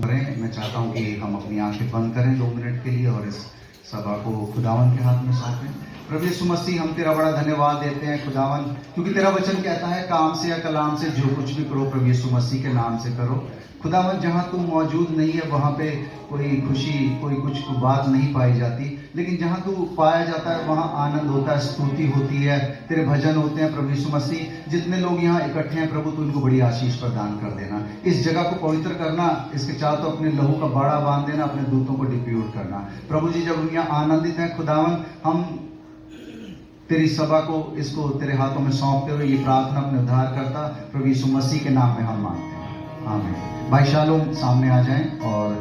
करें। मैं चाहता हूं कि हम अपनी आंखें बंद करें 2 मिनट के लिए और इस सभा को खुदावन के हाथ में सौंपें। प्रभु यीशु मसीह, हम तेरा बड़ा धन्यवाद देते हैं खुदावन, क्योंकि तेरा वचन कहता है काम से या कलाम से जो कुछ भी करो प्रभु यीशु मसीह के नाम से करो। खुदावन, जहाँ तू मौजूद नहीं है वहाँ पे कोई खुशी, कोई कुछ बात नहीं पाई जाती, लेकिन जहाँ तू पाया जाता है वहाँ आनंद होता है, स्तुति होती है, तेरे भजन होते हैं। प्रभु यीशु मसीह, जितने लोग यहाँ इकट्ठे हैं प्रभु, तू इनको बड़ी आशीष प्रदान कर देना। इस जगह को पवित्र करना, इसके चारों तो अपने लहू का बाड़ा बांध देना, अपने दूतों को डिप्यूट करना। प्रभु जी, जब हम यहाँ आनंदित हैं खुदावन, हम तेरी सभा को, इसको तेरे हाथों में सौंपते हुए ये प्रार्थना अपने उद्धार करता प्रभु यीशु मसीह के नाम में हम मांगते हैं, आमीन। भाई शालोम सामने आ जाएं और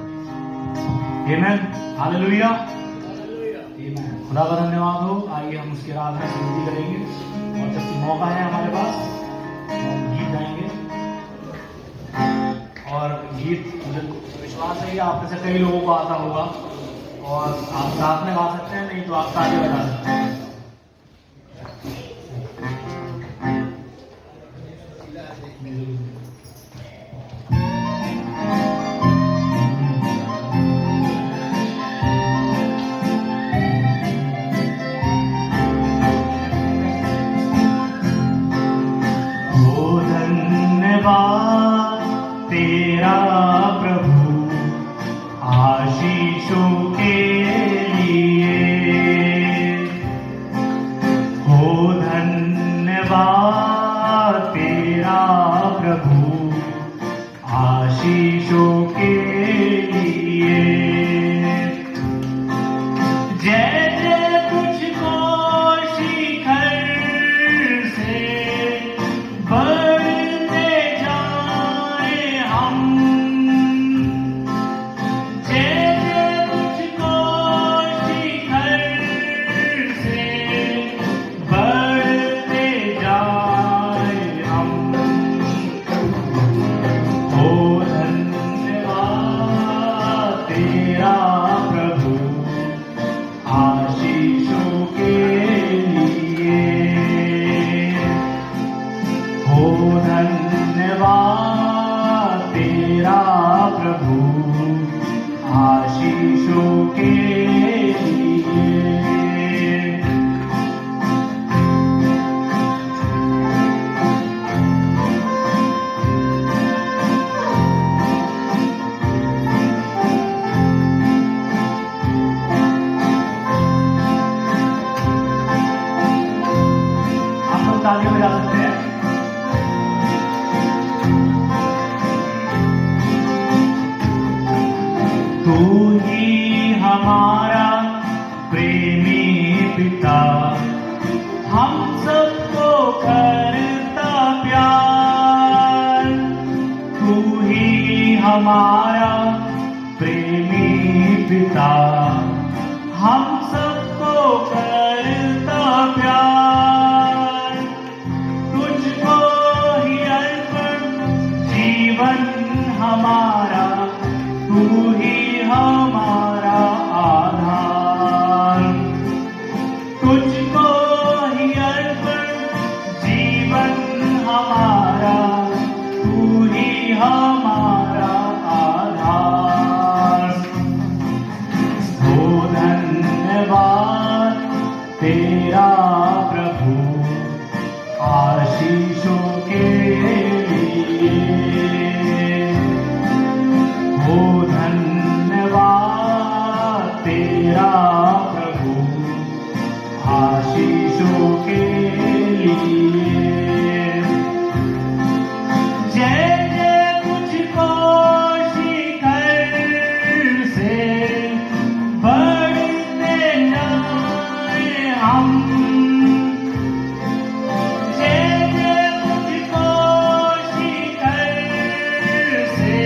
आमीन, हालेलुया, आमीन। खुदा का धन्यवाद हो। आइए हम उसके राह में स्तुति करेंगे और जबकि मौका है हमारे पास हम गीत गाएंगे। और गीत मुझे विश्वास है कि आप में से कई लोगों को आता होगा और आप साथ में गा सकते हैं, नहीं तो आप ताली बजा सकते हैं। तेरा प्रभु आशीषों के लिए हो धन्यवाद, तेरा प्रभु आशीषों के लिए। जय जय तुझको शिखर से आशीषों के लिए। आप लोग ताली बजा सकते हैं। तू ही हमारा प्रेमी पिता, हम सबको करता प्यार। तू ही हमारा प्रेमी पिता, हम सबको करता प्यार। तुझको ही अर्पण जीवन हमारा, तू ही हमारा आधार। तुझको ही अर्पण जीवन हमारा, तू ही हमारा आधार। हो धन्यवाद तेरा प्रभु आशीषों के लिए। हो धन्यवाद तेरा प्रभु आशीषों के लिए। जय जय तुझको शिखर से बढ़ते जाए हम। जय जय तुझको शिखर से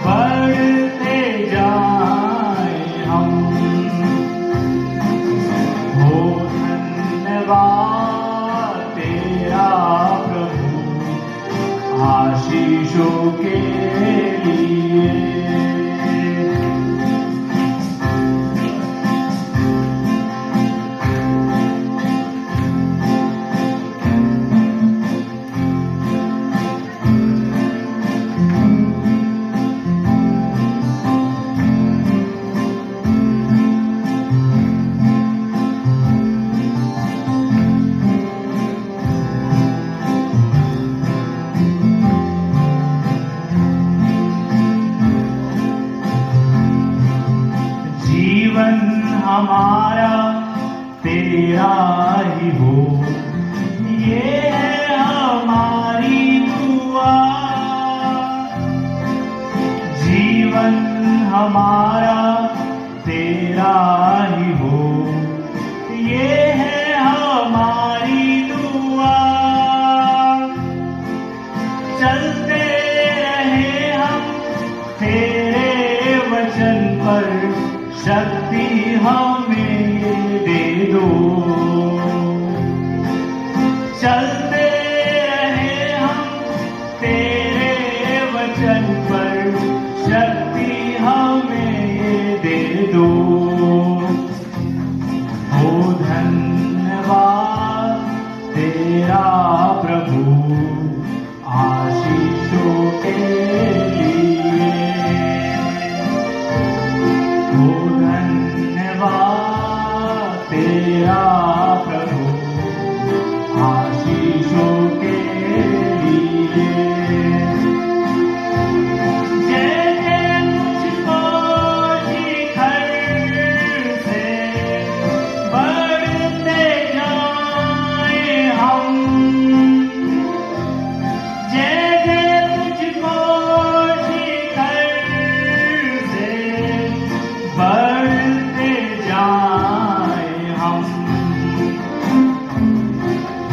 बढ़ते जाए हम। हो धन्यवाद तेरा प्रभु आशीषों के लिए। हमारा तेरा ही हो, ये है हमारी दुआ। जीवन हमारा तेरा ही हो, ये है हमारी दुआ। चलते रहे हम तेरे वचन पर, शक्ति हमें ये दे दो। चलते रहे हम तेरे वचन पर, शक्ति हमें ये दे दो। हो धन्यवाद तेरा प्रभु, आशीषों के लिए। हो धन्यवाद तेरा प्रभु, आशीषों के लिए। जैसे मुझको शिखर से बढ़ते जाए हम, जैसे मुझको शिखर से बढ़ते जाए हम।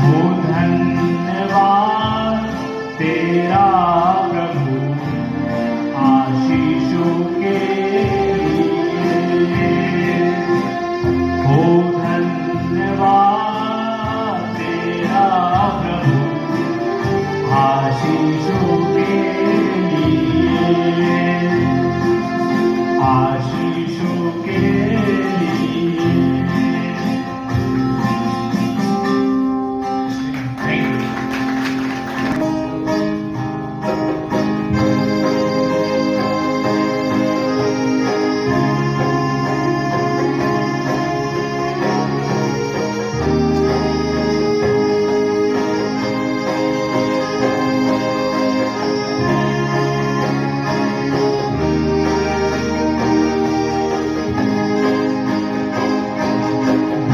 हो धन्यवाद तेरा प्रभु, आशीषों के लिए। हो धन्यवाद तेरा प्रभु, आशीषों के लिए। आशीषों के लिए। Thank you.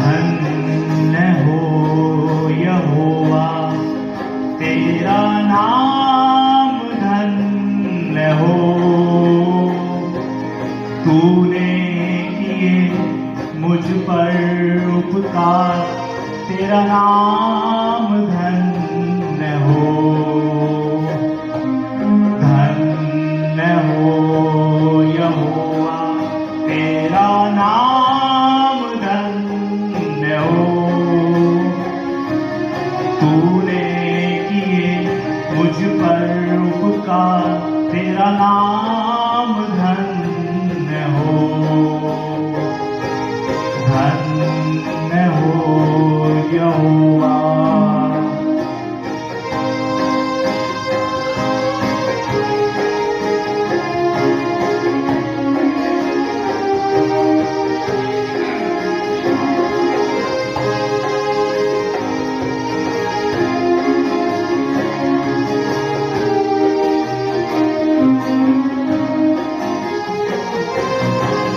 धन्य हो यहोवा तेरा नाम, धन्य हो। तूने किए मुझ पर उपकार, तेरा नाम धन्य हो। धन्य हो यहोवा तेरा नाम, धन्य हो। तूने किए मुझ पर उपकार, तेरा नाम धन्य हो। धन्य हो यहोवा।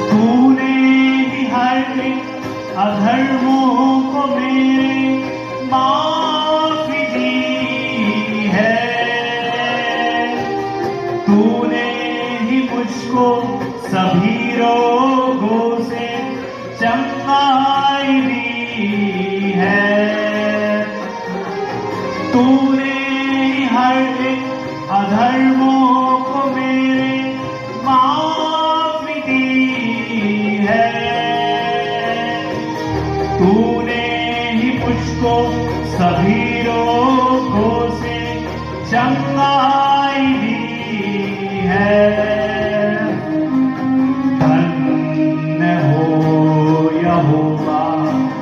तूने ही हर एक अधर्मों को मेरे माफी दी है। तूने ही मुझको सभी रोगों से चंगाई दी है। तूने ही हर एक अधर्मों को मेरे माफी दी है। तूने ही मुझको सभी रोगों से चंगाई दी है। धन्य हो यहोवा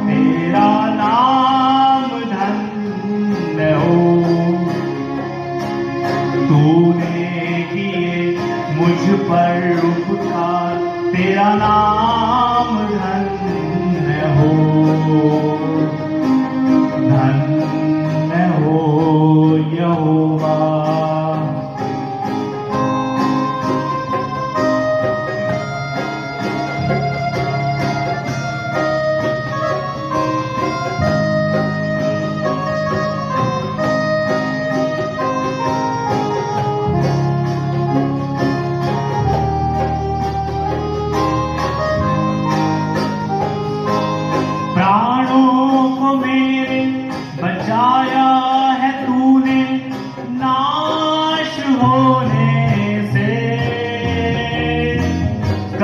तेरा नाम, धन्य हो। तूने किए मुझ पर उपकार, तेरा नाम धन्य हो। धन्य हो यहोवा।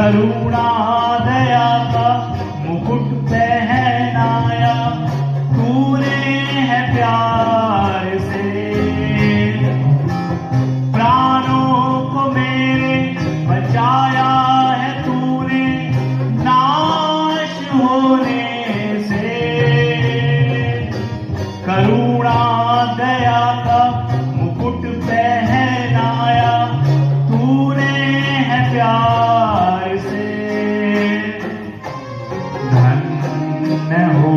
करुणा दया का मुकुट पहनाया, तूने है प्यार से प्राणों को मेरे बचाया है तूने नाश होने से। करुणा दया का मुकुट पहनाया, तूने है प्यार से। धन्य हो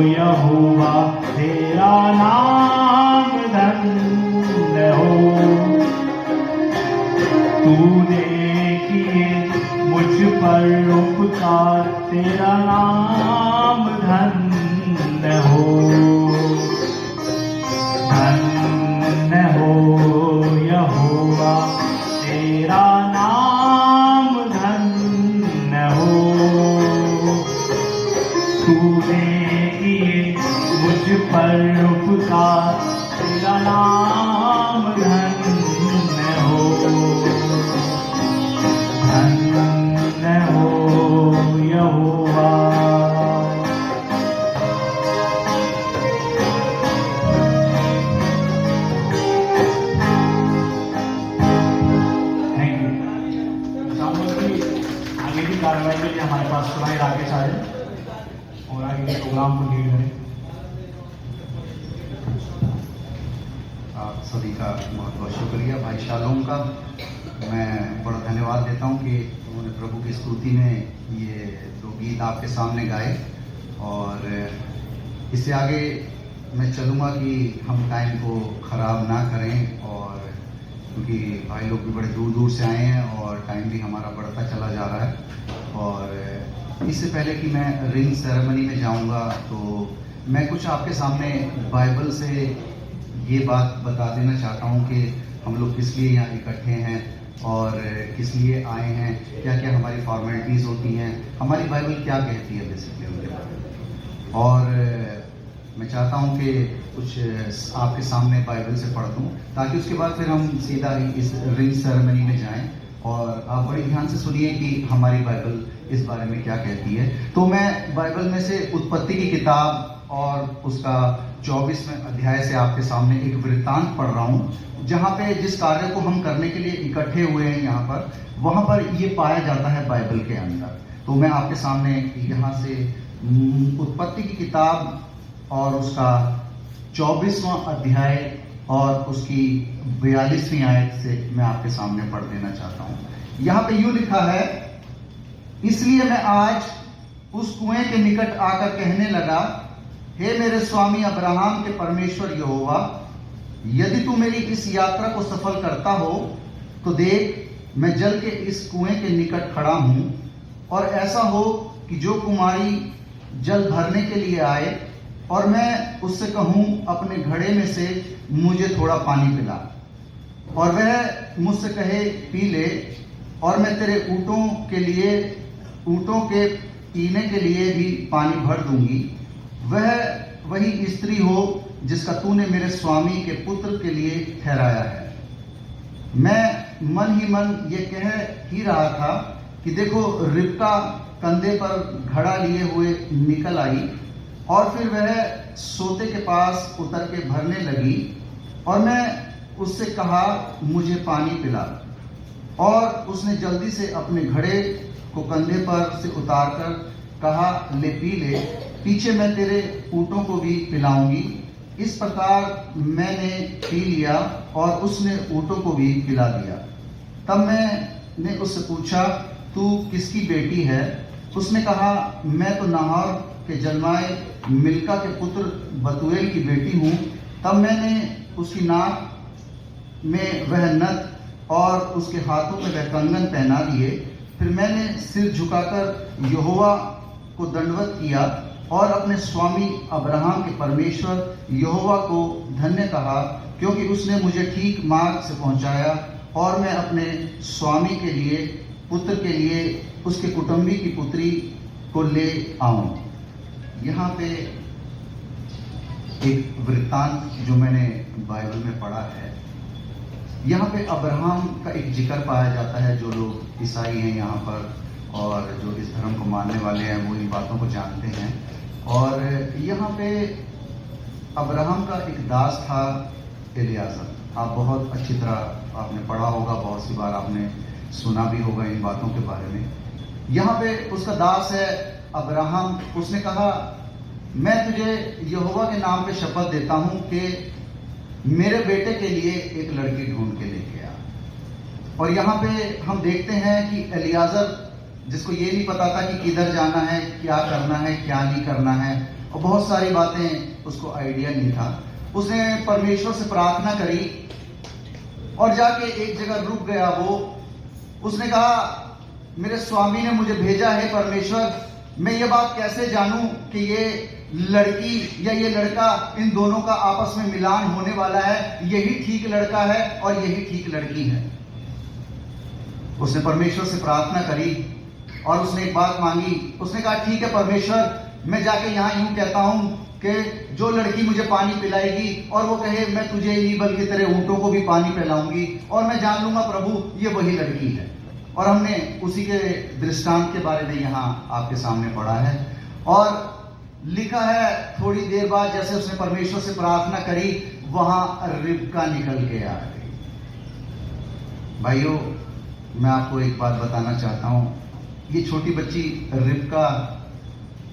यहोवा तेरा नाम, धन्य हो। तूने किए मुझ पर उपकार, तेरा नाम धन्य हो। धन्य हो यहोवा तेरा नाम, धन्य हो। तूने किए मुझ पर उपकार, तेरा नाम धन्य हो। धन्य हो यहोवा। Thank you. चाहूँगा कि आगे की कार्रवाई के लिए हमारे पास सुनाई राकेश आ जाए और आगे के प्रोग्राम को लीड करें। आप सभी का बहुत बहुत शुक्रिया भाई शालोम का। मैं बड़ा धन्यवाद देता हूँ कि उन्होंने प्रभु की स्तुति में ये दो गीत आपके सामने गाए, और इससे आगे मैं चलूँगा कि हम टाइम को ख़राब ना करें, और क्योंकि भाई लोग भी बड़े दूर दूर से आए हैं और टाइम भी हमारा बढ़ता चला जा रहा है। और इससे पहले कि मैं रिंग सेरेमनी में जाऊंगा, तो मैं कुछ आपके सामने बाइबल से ये बात बता देना चाहता हूँ कि हम लोग किस लिए यहाँ इकट्ठे हैं और किस लिए आए हैं, क्या क्या हमारी फॉर्मेलिटीज़ होती हैं, हमारी बाइबल क्या कहती है बेसिकली उनके बारे में। और मैं चाहता हूँ कि कुछ आपके सामने बाइबल से पढ़ दूँ, ताकि उसके बाद फिर हम सीधा ही इस रिंग सेरेमनी में जाएं, और आप बड़े ध्यान से सुनिए कि हमारी बाइबल इस बारे में क्या कहती है। तो मैं बाइबल में से उत्पत्ति की किताब और उसका 24वें अध्याय से आपके सामने एक वृत्तांत पढ़ रहा हूँ, जहाँ पे जिस कार्य को हम करने के लिए इकट्ठे हुए हैं यहाँ पर, वहाँ पर ये पाया जाता है बाइबल के अंदर। तो मैं आपके सामने यहाँ से उत्पत्ति की किताब और उसका 24वां अध्याय और उसकी 42वीं आयत से मैं आपके सामने पढ़ देना चाहता हूँ। यहाँ पे यूँ लिखा है, इसलिए मैं आज उस कुएं के निकट आकर कहने लगा, हे मेरे स्वामी अब्राहम के परमेश्वर यहोवा, यदि तू मेरी इस यात्रा को सफल करता हो तो देख, मैं जल के इस कुएं के निकट खड़ा हूं, और ऐसा हो कि जो कुमारी जल भरने के लिए आए और मैं उससे कहूं अपने घड़े में से मुझे थोड़ा पानी पिला, और वह मुझसे कहे पी ले, और मैं तेरे ऊँटों के पीने के लिए भी पानी भर दूंगी, वह वही स्त्री हो जिसका तूने मेरे स्वामी के पुत्र के लिए ठहराया है। मैं मन ही मन ये कह ही रहा था कि देखो, रिबका कंधे पर घड़ा लिए हुए निकल आई, और फिर वह सोते के पास उतर के भरने लगी, और मैं उससे कहा मुझे पानी पिला, और उसने जल्दी से अपने घड़े को कंधे पर से उतारकर कहा ले पी ले, पीछे मैं तेरे ऊँटों को भी पिलाऊंगी। इस प्रकार मैंने पी लिया और उसने ऊँटों को भी पिला दिया। तब मैंने उससे पूछा, तू किसकी बेटी है? उसने कहा, मैं तो नाहोर के जन्माए मिल्का के पुत्र बतूएल की बेटी हूँ। तब मैंने उसकी नाक में वह नथ और उसके हाथों में वह कंगन पहना दिए। फिर मैंने सिर झुकाकर यहोवा को दंडवत किया और अपने स्वामी अब्राहम के परमेश्वर यहोवा को धन्य कहा, क्योंकि उसने मुझे ठीक मार्ग से पहुंचाया, और मैं अपने स्वामी के लिए, पुत्र के लिए, उसके कुटुंबी की पुत्री को ले आऊं। यहाँ पे एक वृत्तांत जो मैंने बाइबल में पढ़ा है, यहाँ पे अब्राहम का एक जिक्र पाया जाता है। जो लोग ईसाई हैं यहाँ पर और जो इस धर्म को मानने वाले हैं वो इन बातों को जानते हैं। और यहाँ पे अब्राहम का एक दास था एलियाजर। आप बहुत अच्छी तरह आपने पढ़ा होगा, बहुत सी बार आपने सुना भी होगा इन बातों के बारे में। यहाँ पे उसका दास है अब्राहम। उसने कहा, मैं तुझे यहोवा के नाम पे शपथ देता हूँ कि मेरे बेटे के लिए एक लड़की ढूंढ के लेके आ। और यहाँ पे हम देखते हैं कि एलियाजर, जिसको ये नहीं पता था कि किधर जाना है, क्या करना है, क्या नहीं करना है, और बहुत सारी बातें उसको आइडिया नहीं था, उसने परमेश्वर से प्रार्थना करी और जाके एक जगह रुक गया। उसने कहा, मेरे स्वामी ने मुझे भेजा है परमेश्वर, मैं ये बात कैसे जानूं कि ये लड़की या ये लड़का, इन दोनों का आपस में मिलान होने वाला है, यही ठीक लड़का है और यही ठीक लड़की है। उसने परमेश्वर से प्रार्थना करी और उसने एक बात मांगी। उसने कहा, ठीक है परमेश्वर, मैं जाके यहाँ यूं कहता हूं कि जो लड़की मुझे पानी पिलाएगी और वो कहे मैं तुझे नहीं बल्कि तेरे ऊंटों को भी पानी पिलाऊंगी, और मैं जान लूंगा प्रभु ये वही लड़की है। और हमने उसी के दृष्टांत के बारे में यहाँ आपके सामने पढ़ा है। और लिखा है, थोड़ी देर बाद जैसे उसने परमेश्वर से प्रार्थना करी, वहां रिबका निकल के आ गई। भाइयों, मैं आपको एक बात बताना चाहता हूं। ये छोटी बच्ची रिबका,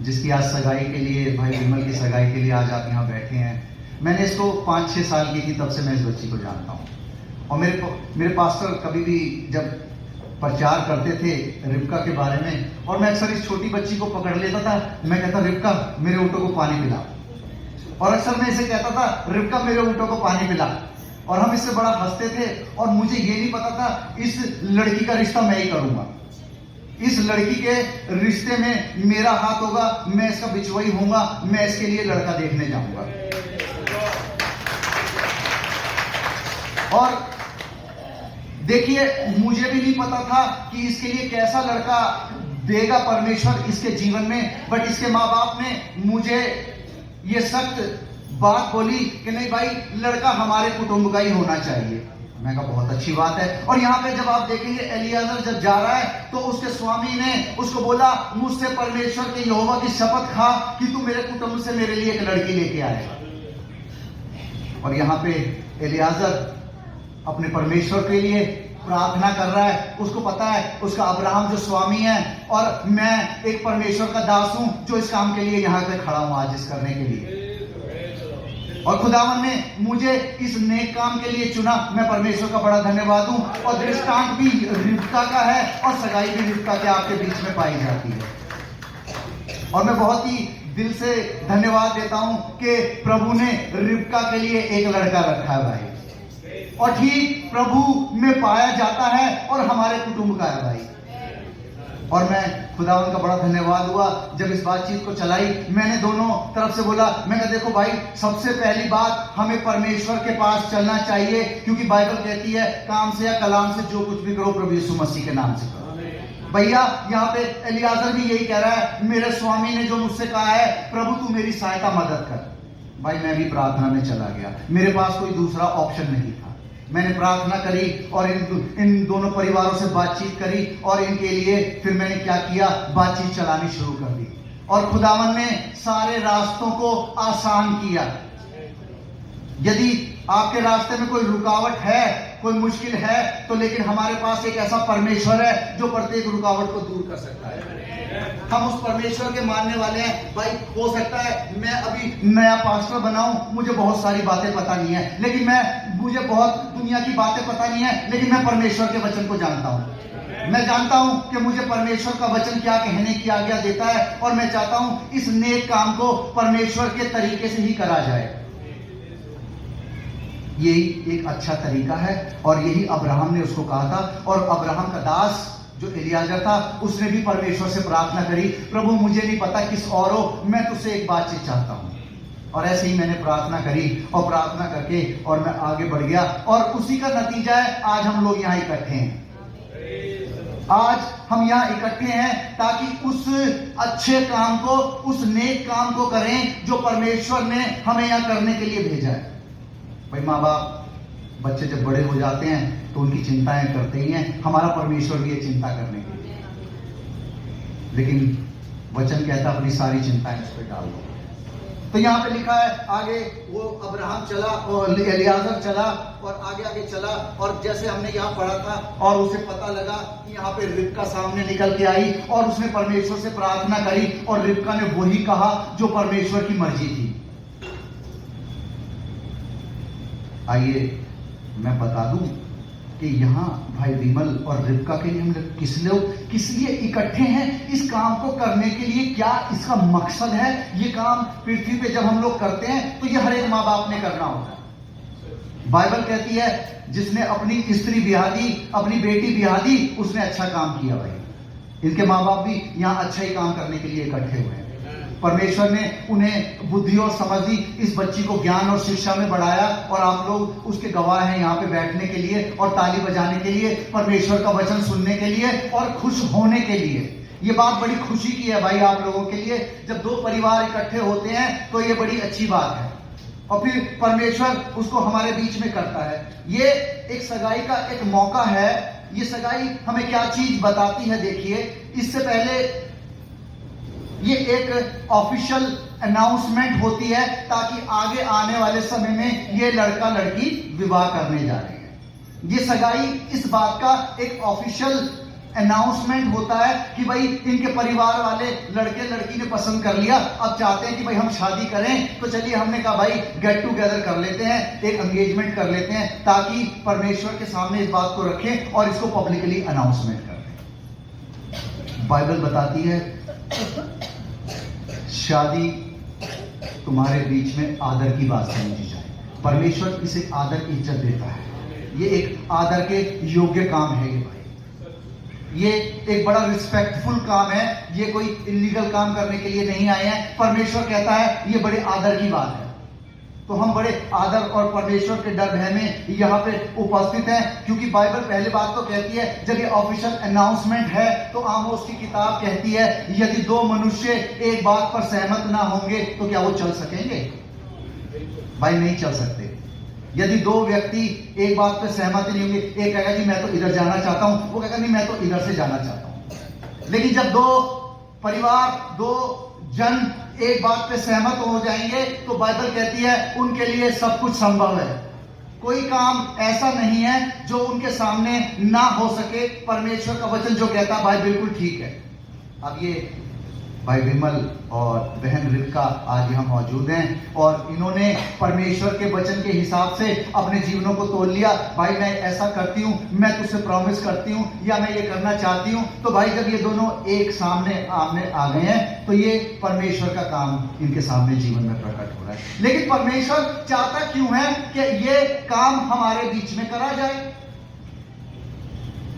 जिसकी आज सगाई के लिए, भाई विमल की सगाई के लिए आज आप यहाँ बैठे हैं, मैंने इसको 5-6 साल की थी तब से मैं इस बच्ची को जानता हूँ। और मेरे पास्टर कभी भी जब प्रचार करते थे रिबका के बारे में, और मैं अक्सर इस छोटी बच्ची को पकड़ लेता था। मैं कहता, रिबका मेरे ऊँटों को पानी पिला। और अक्सर मैं इसे कहता था, रिबका मेरे ऊँटों को पानी पिला। और हम इससे बड़ा हंसते थे। और मुझे ये नहीं पता था इस लड़की का रिश्ता मैं ही करूंगा। इस लड़की के रिश्ते में मेरा हाथ होगा, मैं इसका बिचवई होऊंगा, मैं इसके लिए लड़का देखने जाऊंगा। और देखिए, मुझे भी नहीं पता था कि इसके लिए कैसा लड़का देगा परमेश्वर इसके जीवन में, बट इसके माँ बाप ने मुझे ये सख्त बात बोली कि नहीं भाई, लड़का हमारे कुटुंब का ही होना चाहिए। मैं कहा बहुत अच्छी बात है। और यहाँ पे जब आप देखेंगे, एलियाजर जब जा रहा है तो उसके स्वामी ने उसको बोला, मुझसे परमेश्वर के यहोवा की शपथ खा कि तू मेरे कुटुंब से मेरे लिए एक लड़की लेके आएगा। और यहाँ पे एलियाजर अपने परमेश्वर के लिए प्रार्थना कर रहा है। उसको पता है उसका अब्राहम जो स्वामी है और मैं एक परमेश्वर का दास हूं जो इस काम के लिए यहाँ पे खड़ा हूं आज इस करने के लिए। और खुदावन ने मुझे इस नेक काम के लिए चुना। मैं परमेश्वर का बड़ा धन्यवाद हूं। और दृष्टांत भी रिबका का है और सगाई भी रिबका के आपके बीच में पाई जाती है। और मैं बहुत ही दिल से धन्यवाद देता हूं कि प्रभु ने रिबका के लिए एक लड़का रखा है भाई, और ठीक प्रभु में पाया जाता है और हमारे कुटुंब का है भाई। और मैं खुदावन का बड़ा धन्यवाद हुआ जब इस बातचीत को चलाई। मैंने दोनों तरफ से बोला, मैं कहा देखो भाई, सबसे पहली बात हमें परमेश्वर के पास चलना चाहिए, क्योंकि बाइबल कहती है काम से या कलाम से जो कुछ भी करो प्रभु यीशु मसीह के नाम से करो। भैया यहाँ पे एलियाजर भी यही कह रहा है, मेरे स्वामी ने जो मुझसे कहा है, प्रभु तू मेरी सहायता मदद कर। भाई मैं भी प्रार्थना में चला गया, मेरे पास कोई दूसरा ऑप्शन नहीं था। मैंने प्रार्थना करी और इन दोनों परिवारों से बातचीत करी और इनके लिए फिर मैंने क्या किया, बातचीत चलानी शुरू कर दी। और खुदावन ने सारे रास्तों को आसान किया। यदि आपके रास्ते में कोई रुकावट है, कोई मुश्किल है, तो लेकिन हमारे पास एक ऐसा परमेश्वर है जो प्रत्येक रुकावट को दूर कर सकता है। हम उस परमेश्वर के मानने वाले हैं। भाई हो सकता है मैं अभी नया पास्टर बनाऊं, मुझे बहुत सारी बातें पता नहीं है, लेकिन मुझे बहुत दुनिया की बातें पता नहीं है, लेकिन मैं परमेश्वर के वचन को जानता हूं। मैं जानता हूं कि मुझे परमेश्वर का वचन क्या कहने की आज्ञा देता है, और मैं चाहता हूं इस नेक काम को परमेश्वर के तरीके से ही करा जाए। यही एक अच्छा तरीका है और यही अब्राहम ने उसको कहा था। और अब्राहम का दास जो एलियाजर था, उसने भी परमेश्वर से प्रार्थना करी, प्रभु मुझे नहीं पता किस और हो, मैं तुझसे एक बातचीत चाहता हूं। और ऐसे ही मैंने प्रार्थना करी और प्रार्थना करके और मैं आगे बढ़ गया, और उसी का नतीजा है आज हम लोग यहाँ इकट्ठे हैं। आज हम यहाँ इकट्ठे हैं ताकि उस अच्छे काम को, उस नेक काम को करें जो परमेश्वर ने हमें यहाँ करने के लिए भेजा है। भाई माँ बाप बच्चे जब बड़े हो जाते हैं तो उनकी चिंताएं करते ही हैं, हमारा परमेश्वर भी ये चिंता करने के लिए, लेकिन वचन कहता अपनी सारी चिंताएं उस पर डाल दो। तो यहाँ पे लिखा है आगे, वो अब्राहम चला और एलियाजर चला और आगे आगे चला, और जैसे हमने यहाँ पढ़ा था, और उसे पता लगा कि यहाँ पे रिबका सामने निकल के आई और उसने परमेश्वर से प्रार्थना करी, और रिबका ने वही कहा जो परमेश्वर की मर्जी थी। आइए मैं बता दूं कि यहाँ भाई विमल और रिबका के लिए हम लोग किस लिए इकट्ठे हैं, इस काम को करने के लिए, क्या इसका मकसद है। ये काम पृथ्वी पे जब हम लोग करते हैं तो ये हर एक माँ बाप ने करना होता है। बाइबल कहती है जिसने अपनी स्त्री ब्याह दी, अपनी बेटी ब्याह दी, उसने अच्छा काम किया। भाई इनके माँ बाप भी यहाँ अच्छा ही काम करने के लिए इकट्ठे हुए हैं। परमेश्वर ने उन्हें बुद्धि और समझ दी, इस बच्ची को ज्ञान और शिक्षा में बढ़ाया, और आप लोग उसके गवाह हैं यहाँ पे बैठने के लिए और ताली बजाने के लिए, परमेश्वर का वचन सुनने के लिए और खुश होने के लिए। ये बात बड़ी खुशी की है भाई आप लोगों के लिए। जब दो परिवार इकट्ठे होते हैं तो ये बड़ी अच्छी बात है, और फिर परमेश्वर उसको हमारे बीच में करता है। ये एक सगाई का एक मौका है। ये सगाई हमें क्या चीज बताती है, देखिए। इससे पहले ये एक ऑफिशियल अनाउंसमेंट होती है ताकि आगे आने वाले समय में ये लड़का लड़की विवाह करने जा रहे हैं। ये सगाई इस बात का एक ऑफिशियल अनाउंसमेंट होता है कि भाई इनके परिवार वाले लड़के लड़की ने पसंद कर लिया, अब चाहते हैं कि भाई हम शादी करें, तो चलिए हमने कहा भाई गेट टुगेदर कर लेते हैं, एक एंगेजमेंट कर लेते हैं, ताकि परमेश्वर के सामने इस बात को रखें और इसको पब्लिकली अनाउंसमेंट कर दें। बाइबल बताती है शादी तुम्हारे बीच में आदर की बात समझी जाए। परमेश्वर इसे आदर इज्जत देता है। ये एक आदर के योग्य काम है। ये भाई ये एक बड़ा रिस्पेक्टफुल काम है। ये कोई इलीगल काम करने के लिए नहीं आए हैं। परमेश्वर कहता है ये बड़े आदर की बात है। तो हम बड़े आदर और परमेश्वर के डर भय में यहाँ पे उपस्थित हैं, क्योंकि बाइबल पहले बात तो कहती है जब ये ऑफिशियल अनाउंसमेंट है तो आमोस की किताब कहती है यदि दो मनुष्य एक बात पर सहमत ना होंगे तो क्या वो चल सकेंगे? भाई नहीं चल सकते। यदि दो व्यक्ति एक बात पर सहमत नहीं होंगे, एक कहेगा कि मैं तो इधर जाना चाहता हूं, वो कहेगा नहीं मैं तो इधर से जाना चाहता हूं। लेकिन जब दो परिवार, दो जन एक बात पे सहमत हो जाएंगे तो बाइबल कहती है उनके लिए सब कुछ संभव है। कोई काम ऐसा नहीं है जो उनके सामने ना हो सके। परमेश्वर का वचन जो कहता भाई बिल्कुल ठीक है। अब ये भाई विमल और बहन रिबका आज यहाँ मौजूद हैं और इन्होंने परमेश्वर के वचन के हिसाब से अपने जीवनों को तोड़ लिया। भाई मैं ऐसा करती हूँ, मैं तुझसे प्रॉमिस करती हूँ, या मैं ये करना चाहती हूँ। तो भाई जब ये दोनों एक सामने आमने आ गए हैं तो ये परमेश्वर का काम इनके सामने जीवन में प्रकट हो रहा है। लेकिन परमेश्वर चाहता क्यों है कि ये काम हमारे बीच में करा जाए?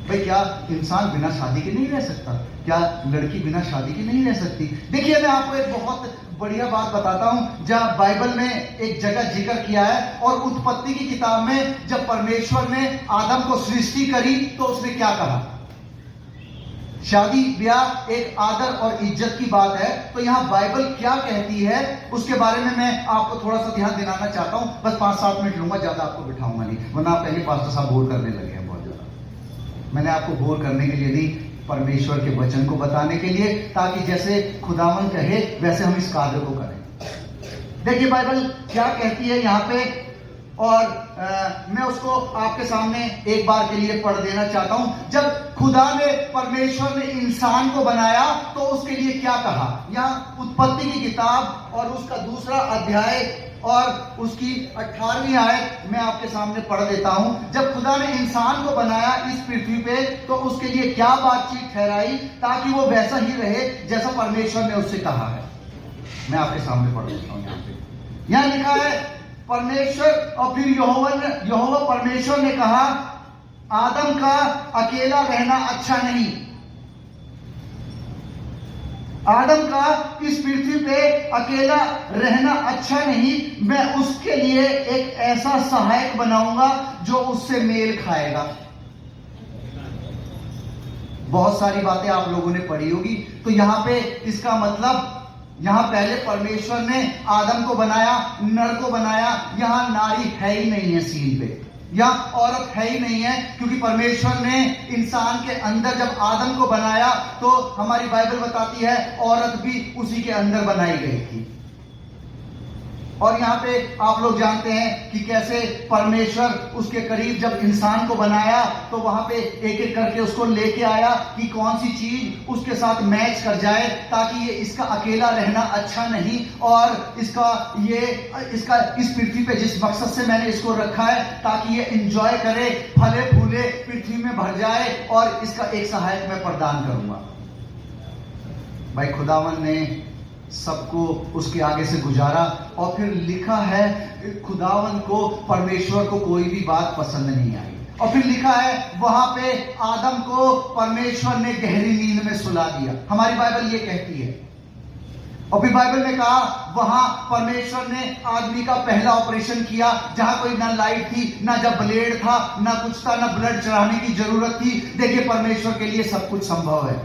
भाई क्या इंसान बिना शादी के नहीं रह सकता? क्या लड़की बिना शादी के नहीं रह सकती? देखिए मैं आपको एक बहुत बढ़िया बात बताता हूं, जहां बाइबल में एक जगह जिक्र किया है, और उत्पत्ति की किताब में जब परमेश्वर ने आदम को सृष्टि करी तो उसने क्या कहा? शादी ब्याह एक आदर और इज्जत की बात है। तो यहाँ बाइबल क्या कहती है उसके बारे में मैं आपको थोड़ा सा ध्यान दिलाना चाहता हूं। बस 5-7 मिनट लूंगा, ज्यादा आपको बिठाऊंगा नहीं, वरना आप पहले पास्टर साहब बोर करने लगे हैं बहुत ज्यादा। मैंने आपको बोर करने के लिए नहीं, परमेश्वर के वचन को बताने के लिए, ताकि जैसे खुदावन कहे वैसे हम इस कार्य को करें। देखिए बाइबल क्या कहती है यहाँ पे, और मैं उसको आपके सामने एक बार के लिए पढ़ देना चाहता हूं। जब खुदा ने, परमेश्वर ने इंसान को बनाया तो उसके लिए क्या कहा? यहाँ उत्पत्ति की किताब और उसका 2 अध्याय और उसकी 18वीं आयत मैं आपके सामने पढ़ देता हूं। जब खुदा ने इंसान को बनाया इस पृथ्वी पे तो उसके लिए क्या बातचीत ठहराई ताकि वो वैसा ही रहे जैसा परमेश्वर ने उससे कहा है। मैं आपके सामने पढ़ देता हूं। यहाँ लिखा है परमेश्वर, और फिर यहोवा परमेश्वर ने कहा आदम का अकेला रहना अच्छा नहीं। आदम का इस पृथ्वी पे अकेला रहना अच्छा नहीं, मैं उसके लिए एक ऐसा सहायक बनाऊंगा जो उससे मेल खाएगा। बहुत सारी बातें आप लोगों ने पढ़ी होगी। तो यहां पे इसका मतलब, यहां पहले परमेश्वर ने आदम को बनाया, नर को बनाया, यहां नारी है ही नहीं है सीन पे। या औरत है ही नहीं है, क्योंकि परमेश्वर ने इंसान के अंदर जब आदम को बनाया तो हमारी बाइबल बताती है औरत भी उसी के अंदर बनाई गई थी। और यहाँ पे आप लोग जानते हैं कि कैसे परमेश्वर उसके करीब जब इंसान को बनाया तो वहां पे एक एक करके उसको लेके आया कि कौन सी चीज उसके साथ मैच कर जाए, ताकि ये इसका अकेला रहना अच्छा नहीं, और इसका इस पृथ्वी पे जिस मकसद से मैंने इसको रखा है ताकि ये एंजॉय करे, फले फूले, पृथ्वी में भर जाए, और इसका एक सहायक मैं प्रदान करूंगा। भाई खुदावन ने सबको उसके आगे से गुजारा, और फिर लिखा है खुदावन को, परमेश्वर को कोई भी बात पसंद नहीं आई, और फिर लिखा है वहां पे आदम को परमेश्वर ने गहरी नींद में सुला दिया। हमारी बाइबल ये कहती है। और फिर बाइबल में कहा वहां परमेश्वर ने आदमी का पहला ऑपरेशन किया, जहां कोई ना लाइट थी, ना जब ब्लेड था, ना कुछ था, ना ब्लड चढ़ाने की जरूरत थी। देखिए परमेश्वर के लिए सब कुछ संभव है।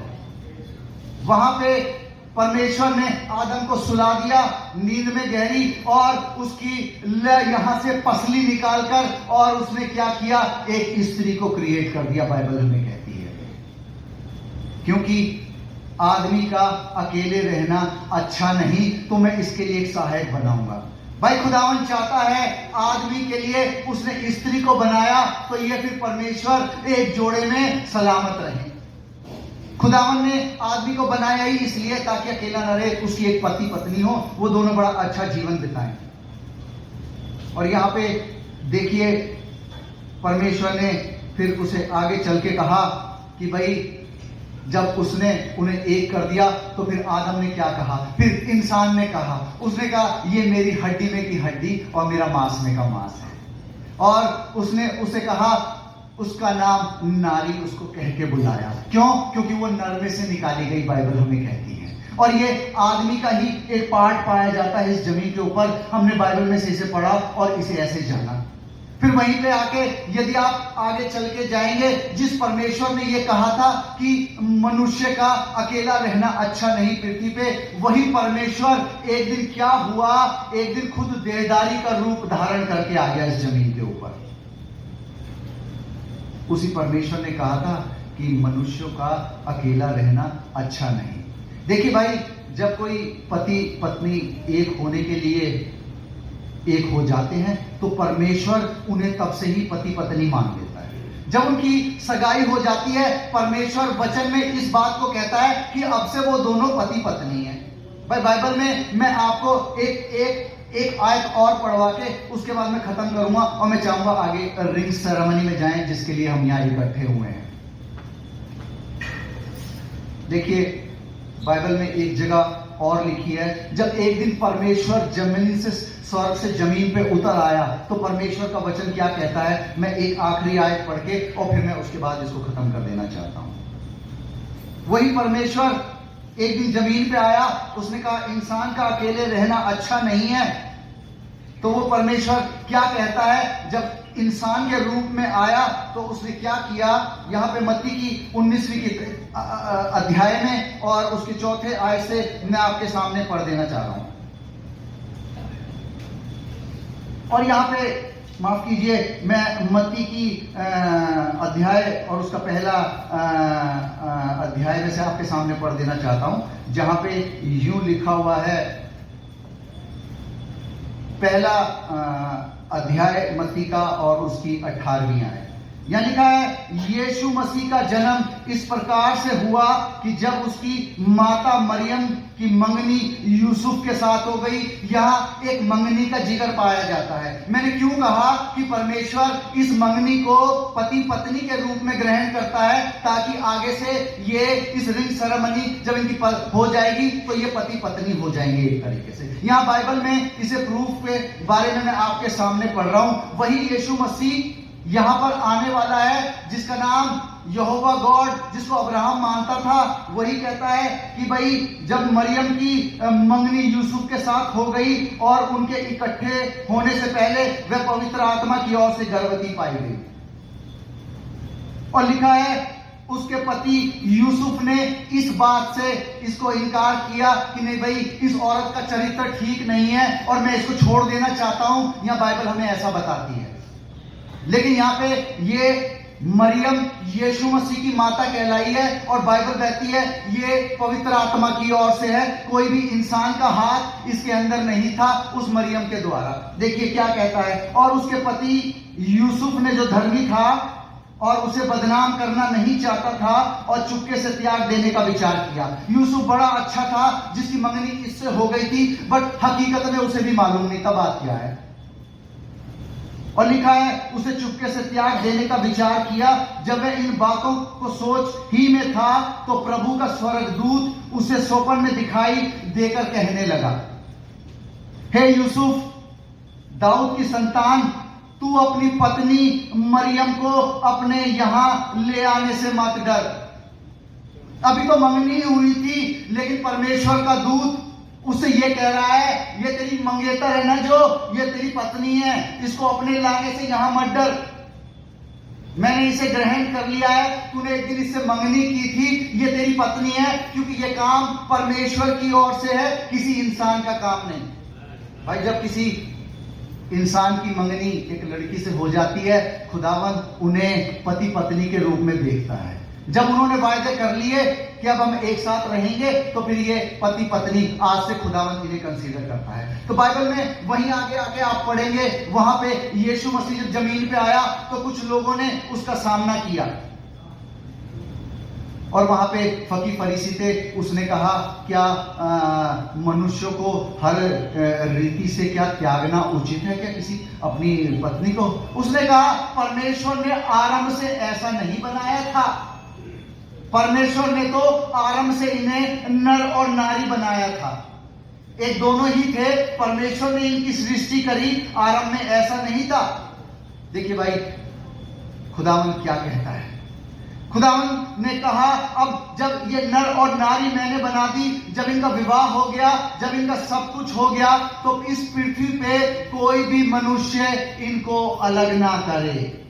वहां पे परमेश्वर ने आदम को सुला दिया नींद में गहरी, और उसकी यहां से पसली निकालकर, और उसने क्या किया, एक स्त्री को क्रिएट कर दिया, बाइबल हमें कहती है। क्योंकि आदमी का अकेले रहना अच्छा नहीं, तो मैं इसके लिए एक सहायक बनाऊंगा। भाई खुदावन चाहता है आदमी के लिए उसने स्त्री को बनाया, तो ये फिर परमेश्वर एक जोड़े में सलामत रहे। खुदावन ने आदमी को बनाया ही इसलिए ताकि अकेला न रहे, उसकी एक पति पत्नी हो, वो दोनों बड़ा अच्छा जीवन बिताएं। और यहाँ पे देखिए परमेश्वर ने फिर उसे आगे चल के कहा कि भाई जब उसने उन्हें एक कर दिया तो फिर आदम ने क्या कहा, फिर इंसान ने कहा, उसने कहा ये मेरी हड्डी में की हड्डी और मेरा मांस में का मांस है। और उसने उसे कहा, उसका नाम नारी उसको कह के बुलाया। क्यों? क्योंकि वो नर में से निकाली गई, बाइबल हमें कहती है। और ये आदमी का ही एक पार्ट पाया जाता है इस जमीन के ऊपर। हमने बाइबल में से इसे पढ़ा और इसे ऐसे जाना। फिर वहीं पे आके यदि आप आगे चल के जाएंगे, जिस परमेश्वर ने ये कहा था कि मनुष्य का अकेला रहना अच्छा नहीं पृथ्वी पे, वही परमेश्वर एक दिन क्या हुआ, एक दिन खुद देहधारी का रूप धारण करके आ गया इस जमीन के ऊपर। उसी परमेश्वर ने कहा था कि मनुष्यों का अकेला रहना अच्छा नहीं। देखिए भाई, जब कोई पति पत्नी एक होने के लिए एक हो जाते हैं तो परमेश्वर उन्हें तब से ही पति पत्नी मान लेता है। जब उनकी सगाई हो जाती है, परमेश्वर वचन में इस बात को कहता है कि अब से वो दोनों पति पत्नी हैं। भाई बाइबल में मैं आपको एक आयत और पढ़वा के उसके बाद मैं खत्म करूंगा, और मैं चाहूंगा आगे रिंग सेरेमनी में जाएं, जिसके लिए हम यहाँ इकट्ठे हुए हैं। देखिए बाइबल में एक जगह और लिखी है, जब एक दिन परमेश्वर जमीन से, स्वर्ग से जमीन पे उतर आया, तो परमेश्वर का वचन क्या कहता है, मैं एक आखिरी आयत पढ़ के और फिर मैं उसके बाद इसको खत्म कर देना चाहता हूं। वही परमेश्वर एक दिन जमीन पे आया, उसने कहा इंसान का अकेले रहना अच्छा नहीं है। तो वो परमेश्वर क्या कहता है, जब इंसान के रूप में आया तो उसने क्या किया, यहाँ पे मत्ती की 19वीं अध्याय में और उसके 4थे आयत से मैं आपके सामने पढ़ देना चाह रहा हूं। और यहाँ पे माफ कीजिए, मैं मत्ती की अध्याय और उसका पहला अध्याय में से आपके सामने पढ़ देना चाहता हूं, जहां पे यूं लिखा हुआ है, पहला अध्याय मत्ती का और उसकी 18वीं आयत। यहाँ लिखा है, यीशु मसीह का जन्म इस प्रकार से हुआ कि जब उसकी माता मरियम की मंगनी यूसुफ के साथ हो गई। यहाँ एक मंगनी का जिक्र पाया जाता है। मैंने क्यों कहा कि परमेश्वर इस मंगनी को पति पत्नी के रूप में ग्रहण करता है, ताकि आगे से ये इस रिंग सेरेमनी जब इनकी हो जाएगी तो ये पति पत्नी हो जाएंगे एक तरीके से। यहाँ बाइबल में इसे प्रूफ के बारे में मैं आपके सामने पढ़ रहा हूं। वही यीशु मसीह यहां पर आने वाला है, जिसका नाम यहोवा गॉड, जिसको अब्राहम मानता था, वही कहता है कि भाई जब मरियम की मंगनी यूसुफ के साथ हो गई और उनके इकट्ठे होने से पहले वह पवित्र आत्मा की ओर से गर्भवती पाई गई। और लिखा है उसके पति यूसुफ ने इस बात से इसको इनकार किया कि नहीं भाई, इस औरत का चरित्र ठीक नहीं है और मैं इसको छोड़ देना चाहता हूं। यह बाइबल हमें ऐसा बताती है। लेकिन यहाँ पे ये मरियम यीशु मसीह की माता कहलाई है और बाइबल कहती है ये पवित्र आत्मा की ओर से है, कोई भी इंसान का हाथ इसके अंदर नहीं था उस मरियम के द्वारा। देखिए क्या कहता है, और उसके पति यूसुफ ने जो धर्मी था और उसे बदनाम करना नहीं चाहता था और चुपके से त्याग देने का विचार किया। यूसुफ बड़ा अच्छा था जिसकी मंगनी इससे हो गई थी, बट हकीकत में उसे भी मालूम नहीं था बात क्या है। और लिखा है उसे चुपके से त्याग देने का विचार किया। जब वह इन बातों को सोच ही में था तो प्रभु का स्वर्गदूत उसे स्वप्न में दिखाई देकर कहने लगा, हे यूसुफ, दाऊद की संतान, तू अपनी पत्नी मरियम को अपने यहां ले आने से मत डर। अभी तो मंगनी हुई थी, लेकिन परमेश्वर का दूत उससे ये कह रहा है, ये तेरी मंगेतर है ना, जो ये तेरी पत्नी है, इसको अपने लाने से यहां मत डर। मैंने इसे ग्रहण कर लिया है, तूने एक दिन इससे मंगनी की थी, ये तेरी पत्नी है, क्योंकि ये काम परमेश्वर की ओर से है, किसी इंसान का काम नहीं। भाई जब किसी इंसान की मंगनी एक लड़की से हो जाती है, खुदावंद उन्हें पति पत्नी के रूप में देखता है। जब उन्होंने वायदे कर लिए कि अब हम एक साथ रहेंगे, तो फिर ये पति पत्नी आज से खुदावंद इन्हें कंसीडर करता है। तो बाइबल में वहीं आगे आगे आप पढ़ेंगे, वहां पे यीशु मसीह जब जमीन पे आया तो कुछ लोगों ने उसका सामना किया और वहां पे फकीर फरीसी थे। उसने कहा क्या मनुष्यों को हर रीति से क्या त्यागना उचित है क्या किसी अपनी पत्नी को? उसने कहा परमेश्वर ने आरंभ से ऐसा नहीं बनाया था। परमेश्वर ने तो आरंभ से इन्हें नर और नारी बनाया था, एक दोनों ही थे। परमेश्वर ने इनकी सृष्टि करी, आरंभ में ऐसा नहीं था। देखिए भाई खुदावंद क्या कहता है। खुदावंद ने कहा अब जब ये नर और नारी मैंने बना दी, जब इनका विवाह हो गया, जब इनका सब कुछ हो गया, तो इस पृथ्वी पे कोई भी मनुष्य इनको अलग ना करे।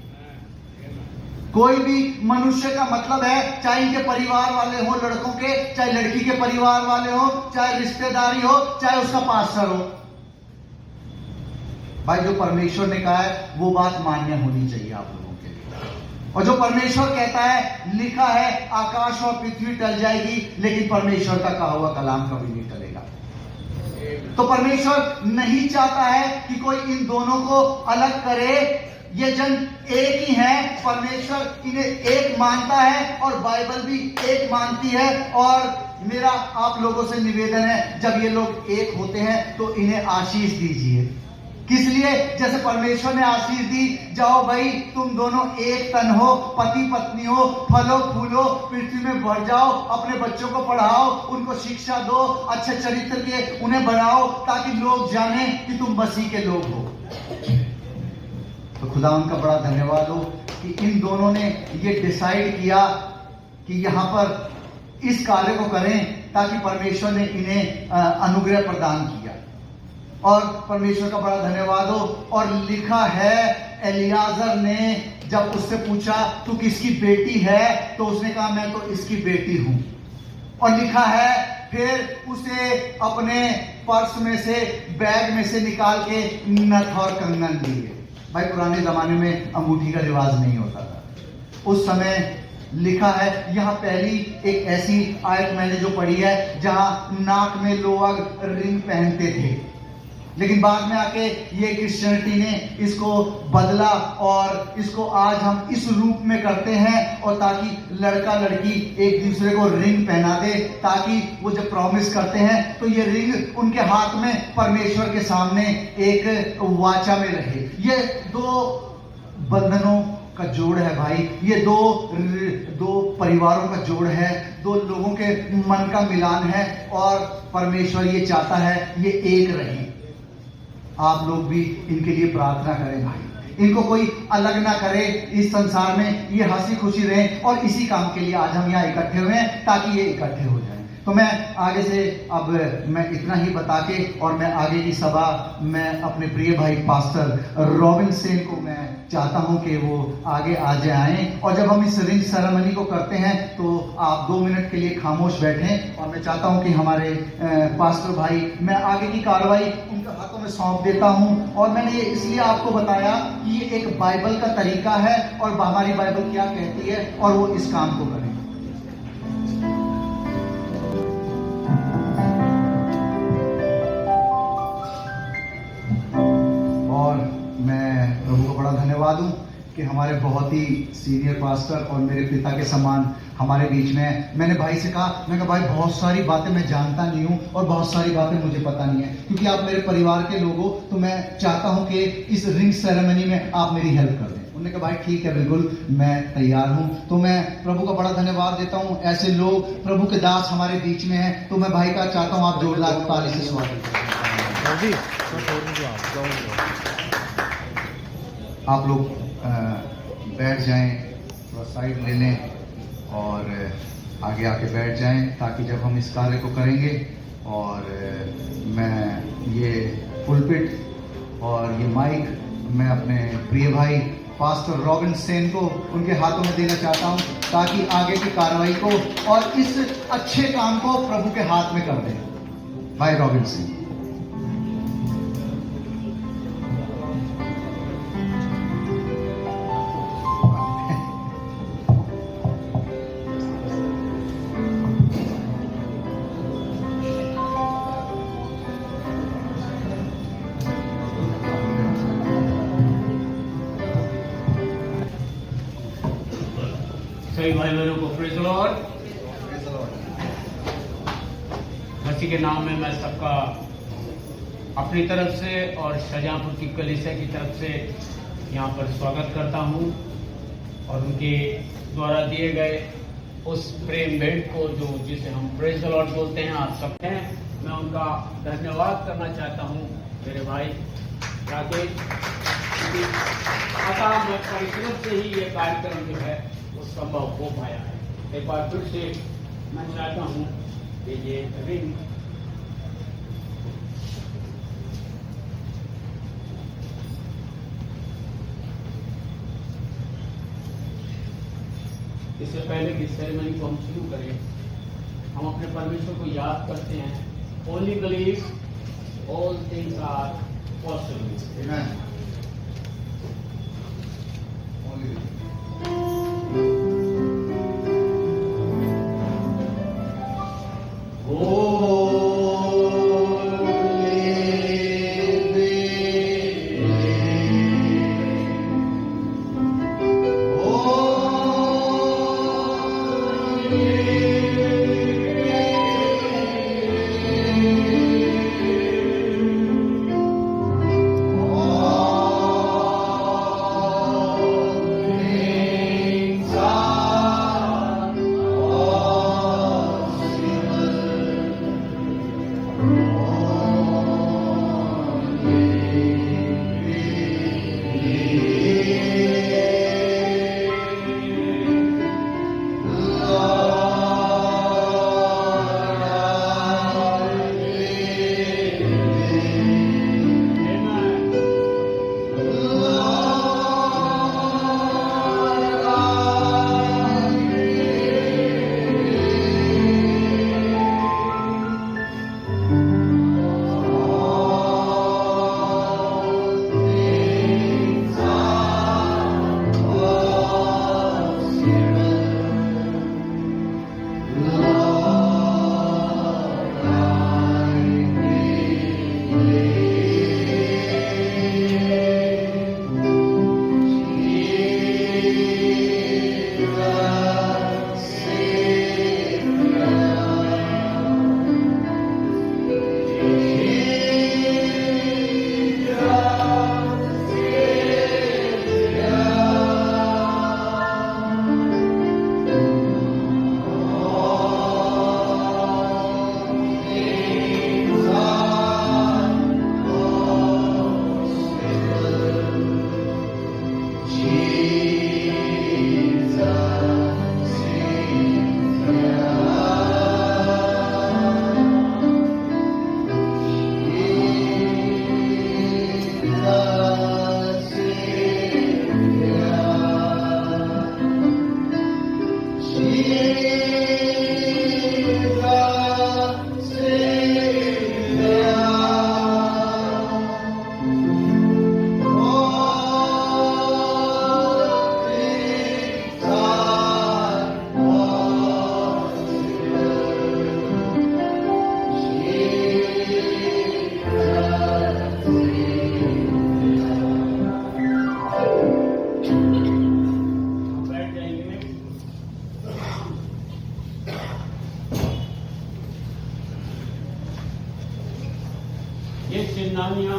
कोई भी मनुष्य का मतलब है, चाहे इनके परिवार वाले हो लड़कों के, चाहे लड़की के परिवार वाले हो, चाहे रिश्तेदारी हो, चाहे उसका पास्टर हो। भाई जो परमेश्वर ने कहा है वो बात मान्य होनी चाहिए आप लोगों के लिए। और जो परमेश्वर कहता है, लिखा है आकाश और पृथ्वी टल जाएगी, लेकिन परमेश्वर का कहा हुआ कलाम कभी नहीं टलेगा। तो परमेश्वर नहीं चाहता है कि कोई इन दोनों को अलग करे। ये जन एक ही है, परमेश्वर इन्हें एक मानता है और बाइबल भी एक मानती है। और मेरा आप लोगों से निवेदन है, जब ये लोग एक होते हैं तो इन्हें आशीष दीजिए। किस लिए? जैसे परमेश्वर ने आशीष दी, जाओ भाई तुम दोनों एक तन हो, पति पत्नी हो, फलो फूलो, पृथ्वी में बढ़ जाओ, अपने बच्चों को पढ़ाओ, उनको शिक्षा दो, अच्छे चरित्र के उन्हें बनाओ, ताकि लोग जाने कि तुम मसीह के लोग हो। तो खुदा उनका बड़ा धन्यवाद हो कि इन दोनों ने ये डिसाइड किया कि यहाँ पर इस कार्य को करें, ताकि परमेश्वर ने इन्हें अनुग्रह प्रदान किया। और परमेश्वर का बड़ा धन्यवाद हो। और लिखा है एलियाजर ने जब उससे पूछा तू किसकी बेटी है, तो उसने कहा मैं तो इसकी बेटी हूं। और लिखा है फिर उसे अपने पर्स में से, बैग में से निकाल के नथ और कंगन दिए। भाई पुराने जमाने में अंगूठी का रिवाज नहीं होता था उस समय। लिखा है यहाँ पहली एक ऐसी आयत मैंने जो पढ़ी है जहां नाक में लोग रिंग पहनते थे, लेकिन बाद में आके ये क्रिश्चियनिटी ने इसको बदला और इसको आज हम इस रूप में करते हैं, और ताकि लड़का लड़की एक दूसरे को रिंग पहना दे, ताकि वो जब प्रॉमिस करते हैं तो ये रिंग उनके हाथ में परमेश्वर के सामने एक वाचा में रहे। ये दो बंधनों का जोड़ है भाई, ये दो परिवारों का जोड़ है, दो लोगों के मन का मिलान है, और परमेश्वर ये चाहता है ये एक रहे। आप लोग भी इनके लिए प्रार्थना करें भाई, इनको कोई अलग ना करे, इस संसार में ये हंसी खुशी रहे। और इसी काम के लिए आज हम यहाँ इकट्ठे हुए हैं, ताकि ये इकट्ठे हो जाएं। तो मैं आगे से अब मैं इतना ही बता के और मैं आगे की सभा मैं अपने प्रिय भाई पास्टर रॉबिन सेन को मैं चाहता हूं कि वो आगे आ जाएं, और जब हम इस रिंग सेरेमनी को करते हैं तो आप 2 मिनट के लिए खामोश बैठें, और मैं चाहता हूं कि हमारे पास्टर भाई, मैं आगे की कार्रवाई उनके हाथों में सौंप देता हूं। और मैंने ये इसलिए आपको बताया कि ये एक बाइबल का तरीका है और हमारी बाइबल क्या कहती है, और वो इस काम को करें। और मैं प्रभु को बड़ा धन्यवाद दूं कि हमारे बहुत ही सीनियर पास्टर और मेरे पिता के समान हमारे बीच में है। मैंने भाई से कहा, मैं कहा भाई बहुत सारी बातें मैं जानता नहीं हूं और बहुत सारी बातें मुझे पता नहीं है, क्योंकि आप मेरे परिवार के लोग हो, तो मैं चाहता हूं कि इस रिंग सेरेमनी में आप मेरी हेल्प कर दें। उन्होंने कहा भाई ठीक है, बिल्कुल मैं तैयार हूं। तो मैं प्रभु का बड़ा धन्यवाद देता हूं, ऐसे लोग प्रभु के दास हमारे बीच में हैं। तो मैं भाई का चाहता हूं आप जोरदार ताली से स्वागत करें। आप लोग बैठ जाएं, थोड़ा साइड ले लें और आगे आके बैठ जाएं, ताकि जब हम इस कार्य को करेंगे और मैं ये पुलपिट और ये माइक मैं अपने प्रिय भाई पास्टर रॉबिन सेन को उनके हाथों में देना चाहता हूं, ताकि आगे की कार्रवाई को और इस अच्छे काम को प्रभु के हाथ में कर दें। भाई रॉबिन सेन। सभी भाई बहनों को प्रेज़ द लॉर्ड। मसीह के नाम में मैं सबका अपनी तरफ से और शाहजहांपुर की कलीसिया की तरफ से यहाँ पर स्वागत करता हूँ, और उनके द्वारा दिए गए उस प्रेम भेंट को जिसे हम प्रेज़ द लॉर्ड बोलते हैं, आप सब हैं, मैं उनका धन्यवाद करना चाहता हूँ मेरे भाई राकेश। अतः मैं परिश्रम से ही ये कार्यक्रम जो है वो संभव हो पाया है। एक बार फिर से मैं चाहता हूँ कि ये रिंग इससे पहले कि सेरेमनी को हम शुरू करें, हम अपने परमेश्वर को याद करते हैं। Only believe all things are possible. Amen. Oh बैठ जाएंगे। ये चिन्हानियां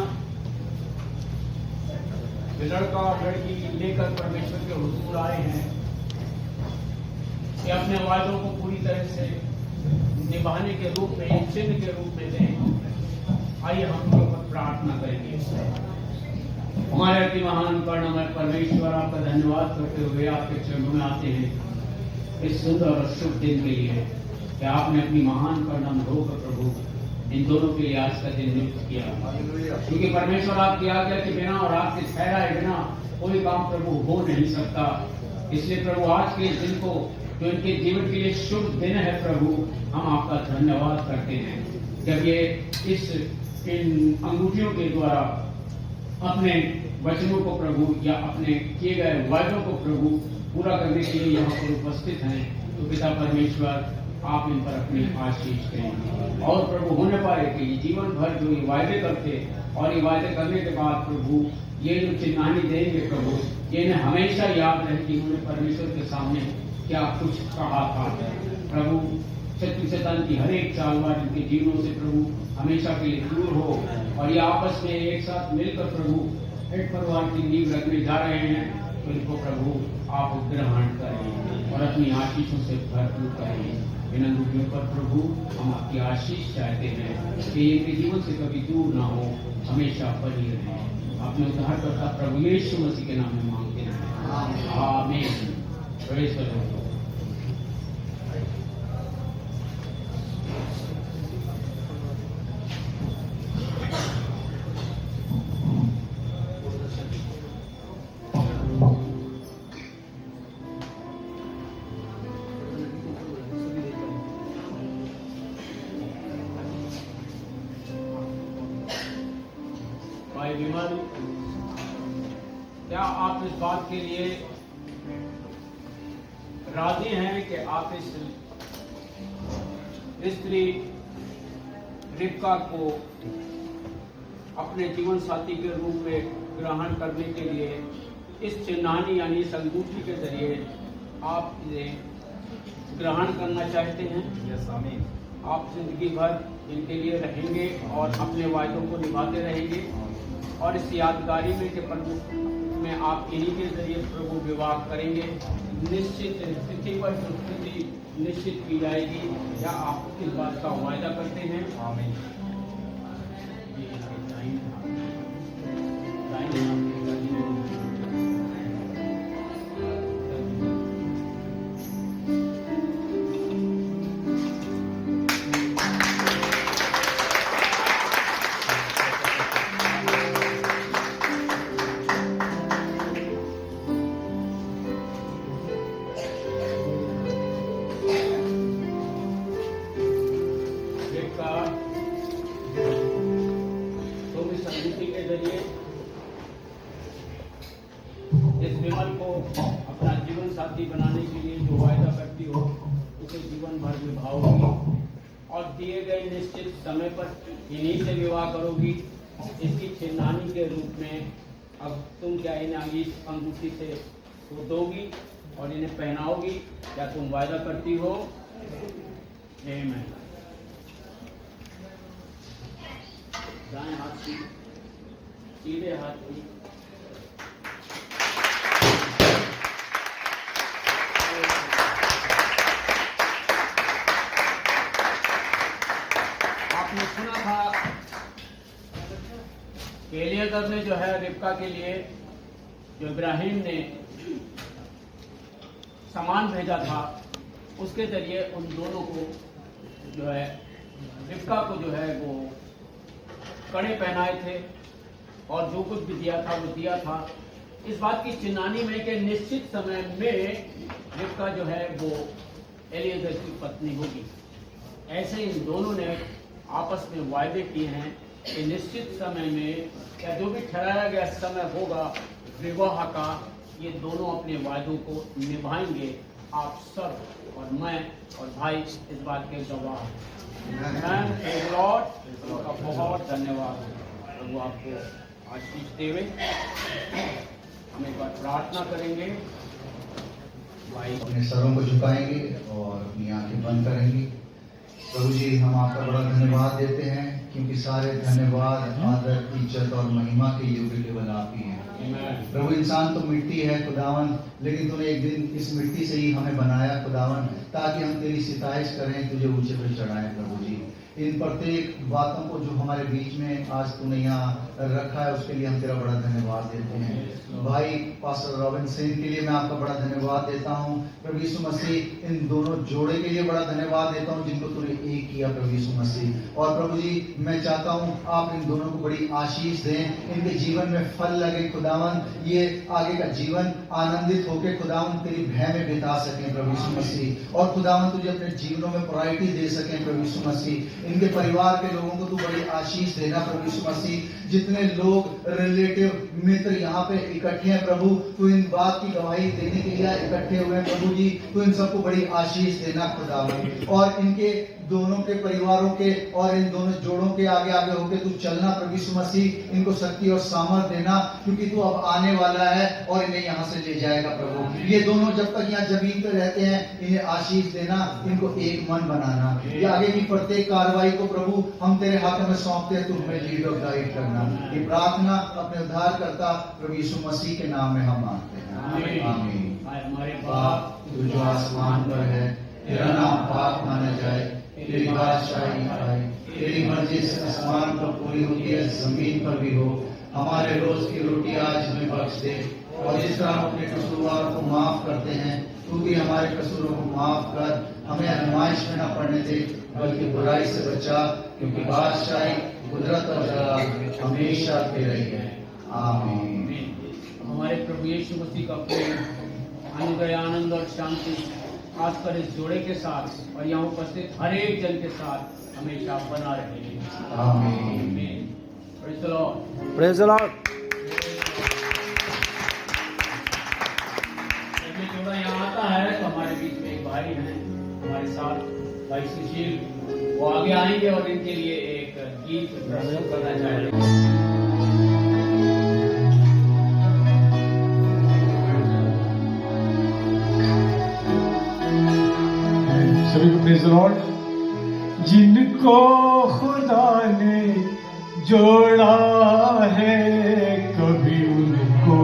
लड़का और लड़की लेकर परमेश्वर के हुजूर आए हैं कि अपने वादों को पूरी तरह से निभाने के रूप में, एक चिन्ह के रूप में दें। आइए हम उनके ऊपर प्रार्थना करेंगे। हमारे अति महान करुणामय परमेश्वर, आपका धन्यवाद करते हुए आपके चरणों में आते हैं इस सुंदर और शुभ दिन के लिए कि आपने अपनी महान करुणा होकर प्रभु इन दोनों के लिए आज का दिन नियुक्त किया। क्योंकि परमेश्वर आपकी आज्ञा के बिना और आपके ठहराए बिना कोई काम प्रभु हो नहीं सकता। इसलिए प्रभु आज के इस दिन को जो इनके जीवन के लिए शुभ दिन है प्रभु, हम आपका धन्यवाद करते हैं। जब ये इन अंगूठियों के द्वारा अपने वचनों को प्रभु या अपने किए गए वायदों को प्रभु पूरा करने के लिए यहाँ पर उपस्थित हैं, तो पिता परमेश्वर आप इन पर अपनी आशीष करें और प्रभु होने पाए कि ये जीवन भर जो ये वायदे करते और ये वायदे करने के बाद प्रभु ये जो चिन्हानी देंगे प्रभु, ये इन्हें हमेशा याद रहे कि उन्होंने परमेश्वर के सामने क्या कुछ कहा था। प्रभु शत्रु शैतान की हर एक चालबाज इनके जीवनों से प्रभु हमेशा के लिए दूर हो और ये आपस में एक साथ मिलकर प्रभु एक परिवार की नींव रखने जा रहे हैं। तो इनको प्रभु आप ग्रहण करें और अपनी आशीषों से भरपूर करें। इन अंगूठियों पर प्रभु हम आपकी आशीष चाहते हैं कि इनके जीवन से कभी दूर ना हो, हमेशा बनी रहे। अपने उद्धारकर्ता प्रभु यीशु मसीह के नाम में मांगते हैं, आमीन। Praise the Lord. भाई विमल, क्या आप इस बात के लिए राजी हैं कि आप इस स्त्री रिबका को अपने जीवन साथी के रूप में ग्रहण करने के लिए इस चिन्हानी यानी इस अंगूठी के जरिए आप इसे ग्रहण करना चाहते हैं? यस, आमीन। आप जिंदगी भर इनके लिए रहेंगे और अपने वायदों को निभाते रहेंगे और इस यादगारी में कि प्रभु में आप इन्हीं के जरिए प्रभु विवाह करेंगे। निश्चित स्थिति पर जो स्थिति निश्चित की जाएगी, या आप इस बात का वायदा करते हैं? आमीन। तुम इस अंगूठी के जरिए इस विमल को अपना जीवन साथी बनाने के लिए जो वायदा करती हो उसे जीवन भर निभाओगी और दिए गए निश्चित समय पर इन्हीं से विवाह करोगी। इसकी चिन्हानी के रूप में अब तुम क्या इन्हें इस अंगूठी से दोगी और इन्हें पहनाओगी? क्या तुम वायदा करती हो? आमीन। दाएं हाथ की, सीधे हाथ की। आपने सुना था कि एलियाजर ने जो है रिबका के लिए जो इब्राहिम ने सामान भेजा था, उसके जरिए उन दोनों को जो है रिबका को जो है वो कड़े पहनाए थे और जो कुछ भी दिया था वो दिया था। इस बात की चिन्हानी में कि निश्चित समय में रिबका जो है वो एलिएजर की पत्नी होगी। ऐसे इन दोनों ने आपस में वायदे किए हैं कि निश्चित समय में या जो भी ठहराया गया समय होगा विवाह का, ये दोनों अपने वादों को निभाएंगे। आप सब और मैं और भाई इस बात के गवाह हैं। लॉर्ड का बहुत धन्यवाद। प्रभु आपको आशीष देवे। हम एक बार प्रार्थना करेंगे। भाई अपने सरों को झुकाएंगे और अपनी आंखें बंद करेंगे। प्रभु जी, हम आपका बड़ा धन्यवाद देते हैं क्योंकि सारे धन्यवाद, आदर, इज्जत और महिमा के योग्य केवल आप ही हैं। प्रभु, इंसान तो मिट्टी है खुदावन, लेकिन तूने एक दिन इस मिट्टी से ही हमें बनाया खुदावन, ताकि हम तेरी सिताइश करें, तुझे ऊंचे पे चढ़ाएं। प्रभु जी, इन प्रत्येक बातों को जो हमारे बीच में आज तूने यहाँ रखा है उसके लिए हम तेरा बड़ा धन्यवाद देते हैं। भाई पास्टर रॉबिन सिंह के लिए मैं आपका बड़ा धन्यवाद देता हूँ। प्रभु यीशु मसीह, इन दोनों जोड़े के लिए बड़ा धन्यवाद देता हूँ जिनको तूने एक किया प्रभु यीशु मसीह। और प्रभु जी, मैं चाहता हूँ आप इन दोनों को बड़ी आशीष दें, इनके जीवन में फल लगे खुदावन, ये आगे का जीवन आनंदित होकर खुदावन तेरी भय में बिता सकें प्रभु यीशु मसीह। और खुदावन तुझे अपने जीवनों में प्रायोरिटी दे सकें प्रभु यीशु मसीह। इनके परिवार के लोगों को तू बड़ी आशीष देना प्रभु यीशु मसीह। जितने लोग रिलेटिव मित्र यहाँ पे इकट्ठे हैं प्रभु, तू इन बात की गवाही देने के लिए इकट्ठे हुए हैं प्रभु जी, तू इन सबको बड़ी आशीष देना खुदावन। और इनके दोनों के परिवारों के और इन दोनों जोड़ों के आगे आगे होके तू चलना प्रभु यीशु मसीह। इनको शक्ति और सामर्थ देना क्योंकि तू अब आने वाला है और इन्हें यहाँ से ले जाएगा प्रभु। ये दोनों जब तक यहाँ जमीन पे रहते हैं इन्हें आशीष देना, इनको एक मन बनाना। ये आगे की प्रत्येक कार्रवाई को प्रभु हम तेरे हाथों में सौंपते हैं, तू हमें लीड और गाइड करना। ये प्रार्थना अपने उद्धार करता प्रभु यीशु मसीह के नाम में हम मांगते हैं, आमीन। हमारे बाप तू जो आसमान पर है, तेरा नाम पाक माना जाए, तेरी बादशाही आए, तेरी मर्जी से आसमान पर पूरी होती है, जमीन पर भी हो। हमारे रोज की रोटी आज हमें बख्श दे, और जिस तरह हम अपने कसूरवारों को माफ करते हैं, तू भी हमारे कसूरों को माफ कर, हमें आजमाइश में न पड़ने दे, बल्कि बुराई से बचा, क्योंकि बादशाही, कुदरत और जलाल हमेशा तेरे ही है, आमीन। हमारे प्रभु यीशु मसीह का प्रेम, अनुग्रह, आनंद और शांति खासकर इस जोड़े के साथ और यहाँ उपस्थित हर एक जन के साथ हमेशा बना रहे। आमीन। Praise the Lord. Praise the Lord. जब ये जोड़ा यहाँ आता है तो हमारे बीच में एक भाई हैं हमारे साथ, भाई सुशील, वो आगे आएंगे और इनके लिए एक गीत प्रस्तुत करना चाहेंगे। सभी को प्रेज़ द लॉर्ड। जिनको खुदा ने जोड़ा है, कभी उनको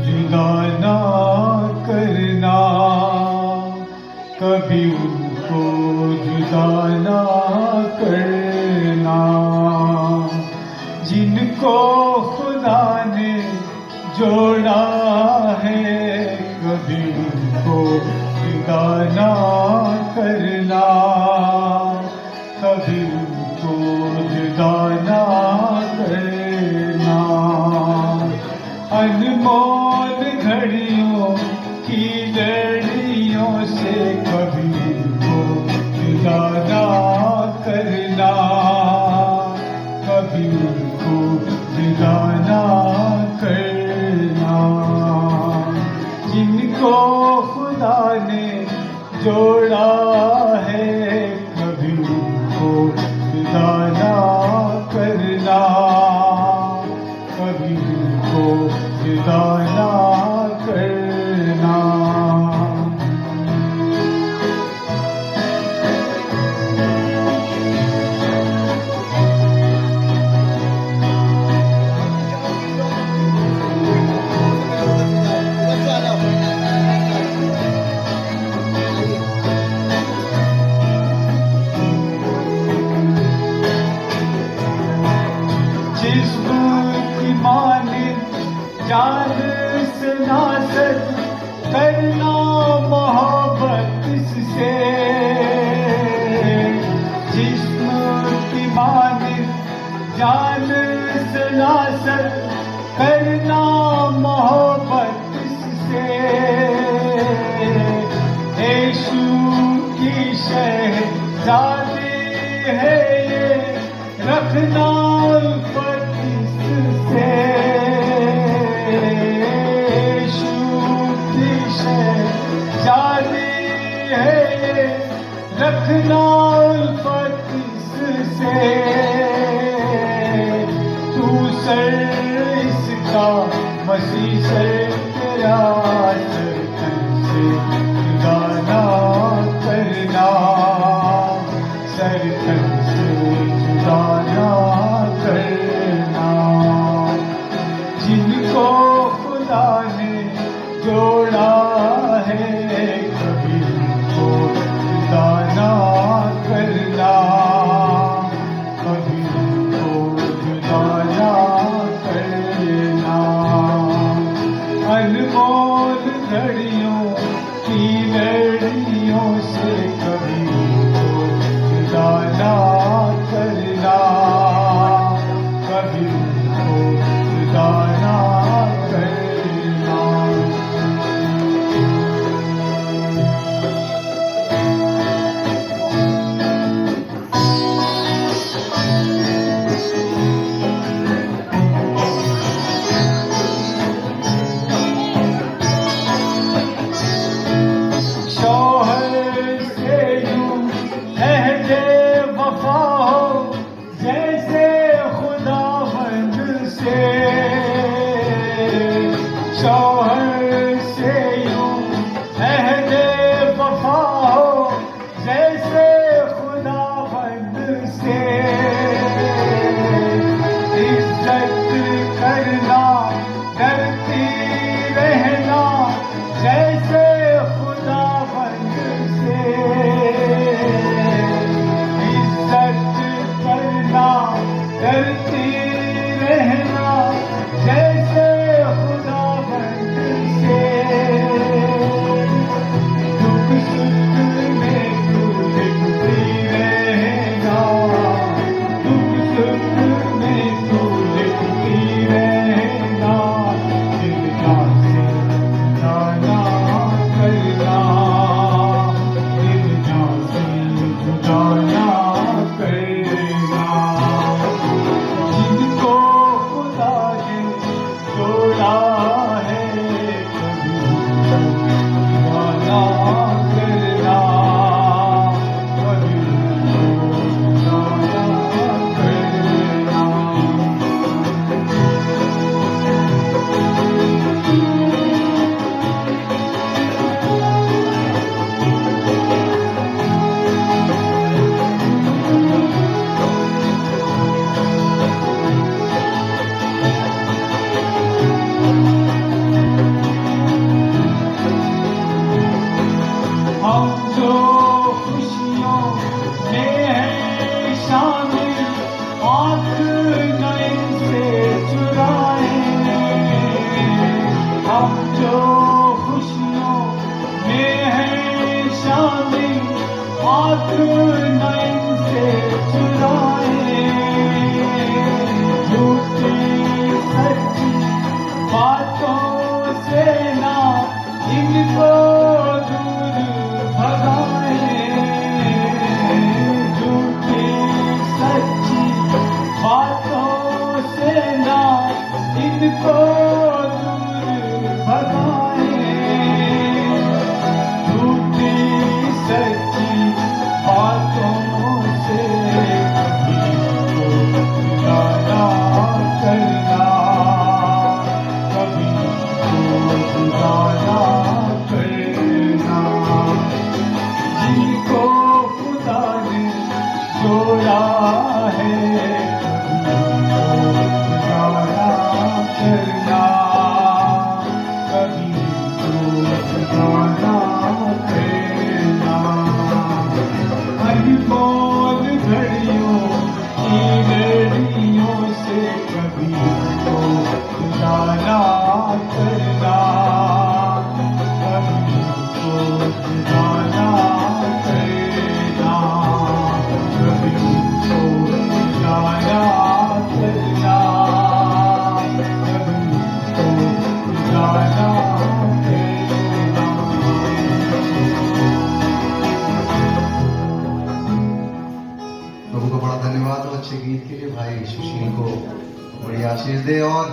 जुदा ना करना, कभी उनको जुदा ना करना। जिनको खुदा ने जोड़ा है, कभी उनको जुदा ना करना, कभी उनको जुदा ना करना। अनमोल घड़ियों की लड़ियों से कभी उनको जुदा ना करना, कभी उनको जुदा ना करना। जिनको खुदा ने जोड़ा है, कभी उनको जुदा ना करना, कभी उनको जुदा ना करना। जिस की मान जान शहजादी है ये, रखना उल्फत इससे। शुद्ध शहजादी है ये, रखना उल्फत इससे। तू सर इसका मसीह सर तेरा, सर से जुदा ना करना, सर से जुदा ना करना। जिनको खुदा ने जोड़ा है, कभी उनको जुदा ना करना, कभी उनको जुदा ना करना। अनमोल घड़ियों की लड़ियों से कभी उनको जुदा ना करना, कभी उनको जुदा ना करना। शौहर से यूं अहदे वफा हो, जैसे खुदावंद से। शौहर से यूं अहदे वफा हो, जैसे खुदावंद से। इज्जत करना, डरती रहना, जैसे खुदावंद से। इज्जत करना, डरती रहना, जैसे खुदावंद से। दुख सुख में तू लिपटी रहना, दुख सुख में तू लिपटी रहना। दिल जान से जुदा ना करना, दिल जान से जुदा ना करना। जिनको खुदा ने जोड़ा है, कभी उनको जुदा ना करना, कभी उनको जुदा ना करना। हम जो खुशियों में हैं शामिल, आँख न इनसे चुराए। हम जो खुशियों में हैं शामिल, आँख न इनसे चुराए। झूठी सच्ची बातों से ना इनको दूर भगाए। झूठी सच्ची बातों से ना इनको दूर भगाए। झूठी सच्ची बातों से कभी इनको जुदा ना करना, कभी इनको जुदा ना करना। जिनको खुदा ने जोड़ा है, कभी उनको जुदा ना करना, कभी उनको जुदा ना करना। अनमोल घड़ियों की लड़ियों से कभी उनको जुदा ना करना, कभी उनको जुदा ना करना, कभी उनको जुदा ना करना, कभी उनको जुदा ना करना। अच्छे गीत के लिए भाई सुशील को बड़ी आशीष दे और